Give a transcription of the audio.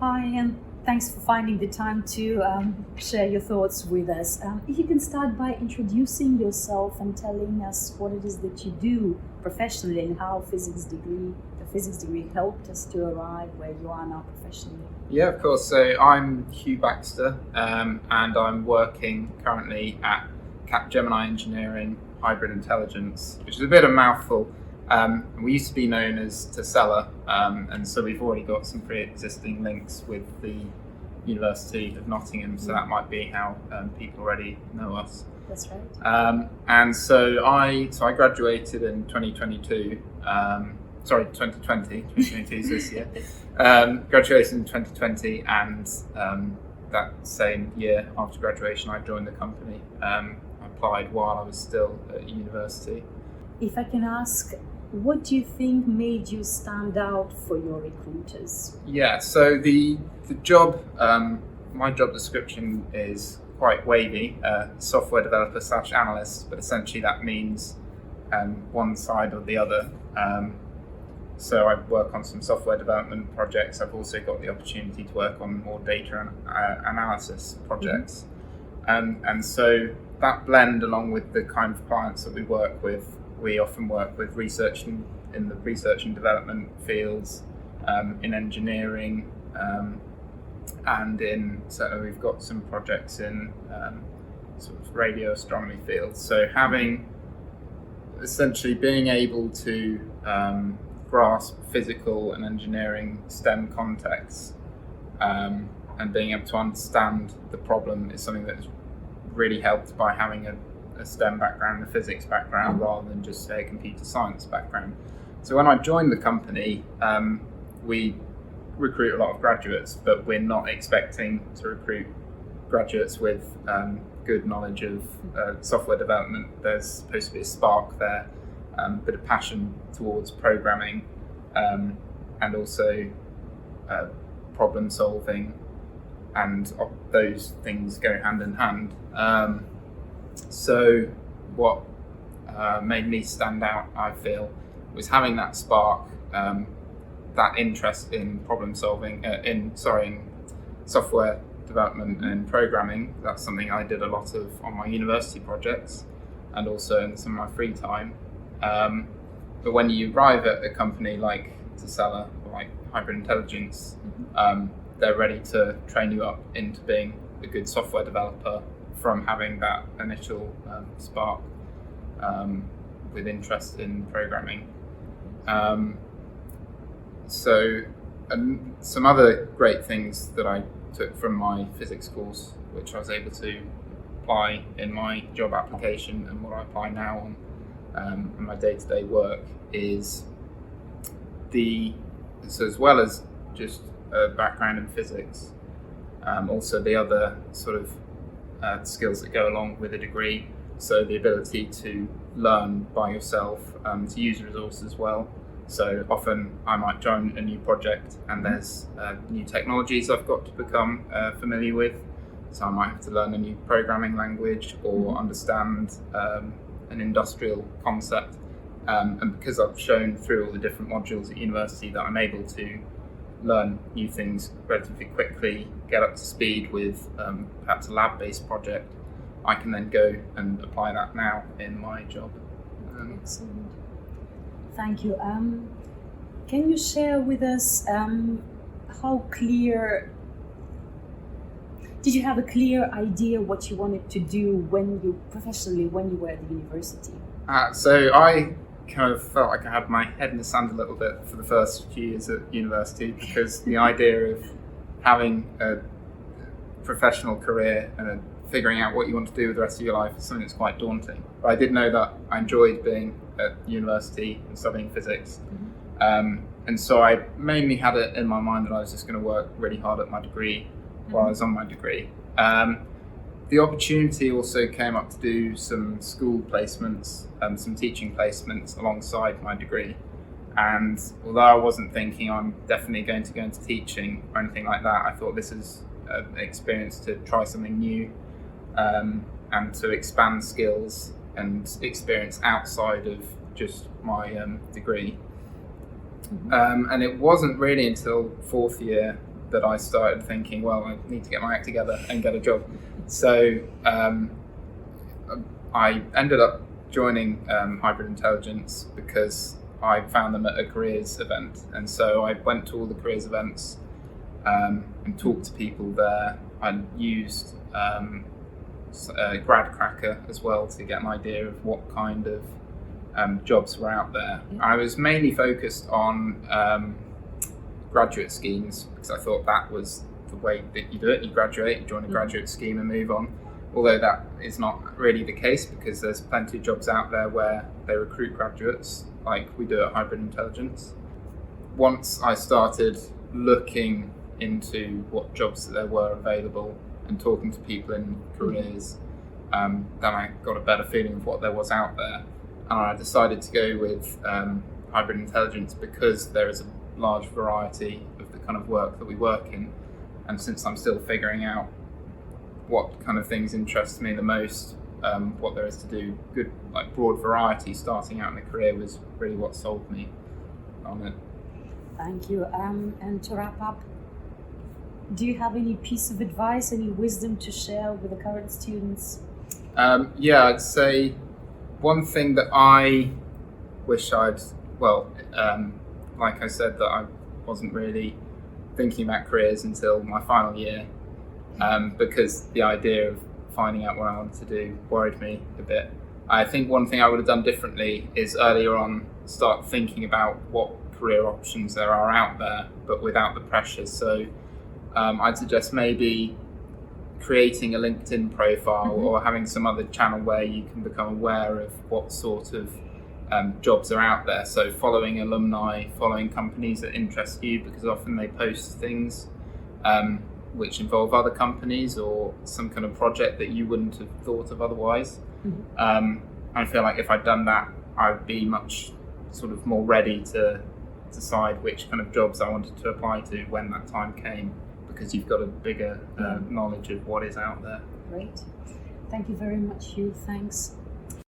Hi, and thanks for finding the time to share your thoughts with us. If you can start by introducing yourself and telling us what it is that you do professionally and how the physics degree helped us to arrive where you are now professionally. Yeah, of course. So I'm Hugh Baxter, and I'm working currently at CapGemini Engineering Hybrid Intelligence, which is a bit of a mouthful. We used to be known as Tesella, and so we've already got some pre-existing links with the University of Nottingham, so that might be how people already know us. That's right. And so I graduated in 2022. 2020 is this year. Graduated in 2020, and that same year after graduation, I joined the company. I applied while I was still at university. If I can ask, what do you think made you stand out for your recruiters? Yeah, so the job, my job description is quite wavy, software developer / analyst, but essentially that means one side or the other. So I work on some software development projects. I've also got the opportunity to work on more data analysis projects. And so that blend, along with the kind of clients that we work with, we often work with research in the research and development fields, in engineering, and certainly we've got some projects in sort of radio astronomy fields. So essentially being able to grasp physical and engineering STEM contexts, and being able to understand the problem is something that's really helped by having a STEM background, a physics background, rather than just a computer science background. So when I joined the company, we recruit a lot of graduates, but we're not expecting to recruit graduates with good knowledge of software development. There's supposed to be a spark there, a bit of passion towards programming, and also problem solving, and those things go hand in hand. So what made me stand out, I feel, was having that spark, that interest in problem solving, in software development and programming. That's something I did a lot of on my university projects and also in some of my free time. But when you arrive at a company like Tesella or like Hybrid Intelligence, they're ready to train you up into being a good software developer from having that initial spark with interest in programming. So some other great things that I took from my physics course, which I was able to apply in my job application and what I apply now on in my day-to-day work, is so as well as just a background in physics, also the other sort of skills that go along with a degree. So the ability to learn by yourself, to use resources well. So often I might join a new project and there's new technologies I've got to become familiar with. So I might have to learn a new programming language or understand an industrial concept. And because I've shown through all the different modules at university that I'm able to learn new things relatively quickly, get up to speed with perhaps a lab-based project, I can then go and apply that now in my job. Excellent. Thank you. Can you share with us did you have a clear idea what you wanted to do when you were at the university? So I kind of felt like I had my head in the sand a little bit for the first few years at university, because the idea of having a professional career and figuring out what you want to do with the rest of your life is something that's quite daunting. But I did know that I enjoyed being at university and studying physics. And so I mainly had it in my mind that I was just going to work really hard at my degree while I was on my degree. The opportunity also came up to do some school placements, some teaching placements alongside my degree. And although I wasn't thinking I'm definitely going to go into teaching or anything like that, I thought this is an experience to try something new, and to expand skills and experience outside of just my degree. And it wasn't really until fourth year that I started thinking, well, I need to get my act together and get a job. So I ended up joining Hybrid Intelligence because I found them at a careers event, and so I went to all the careers events and talked to people there. I used Grad Cracker as well to get an idea of what kind of jobs were out there. I was mainly focused on graduate schemes because I thought that was the way that you do it. You graduate, you join a graduate scheme and move on. Although that is not really the case because there's plenty of jobs out there where they recruit graduates, like we do at Hybrid Intelligence. Once I started looking into what jobs that there were available and talking to people in careers, then I got a better feeling of what there was out there. And I decided to go with Hybrid Intelligence because there is a large variety of the kind of work that we work in. And since I'm still figuring out what kind of things interest me the most, what there is to do, good, like broad variety starting out in a career was really what sold me on it. Thank you. And to wrap up, do you have any piece of advice, any wisdom to share with the current students? Yeah, I'd say one thing that I wish like I said, that I wasn't really thinking about careers until my final year, because the idea of finding out what I wanted to do worried me a bit. I think one thing I would have done differently is earlier on start thinking about what career options there are out there, but without the pressures. So I'd suggest maybe creating a LinkedIn profile or having some other channel where you can become aware of what sort of jobs are out there. So following alumni, following companies that interest you, because often they post things which involve other companies or some kind of project that you wouldn't have thought of otherwise. I feel like if I'd done that, I'd be much sort of more ready to decide which kind of jobs I wanted to apply to when that time came, because you've got a bigger knowledge of what is out there. Great. Thank you very much, Hugh. Thanks.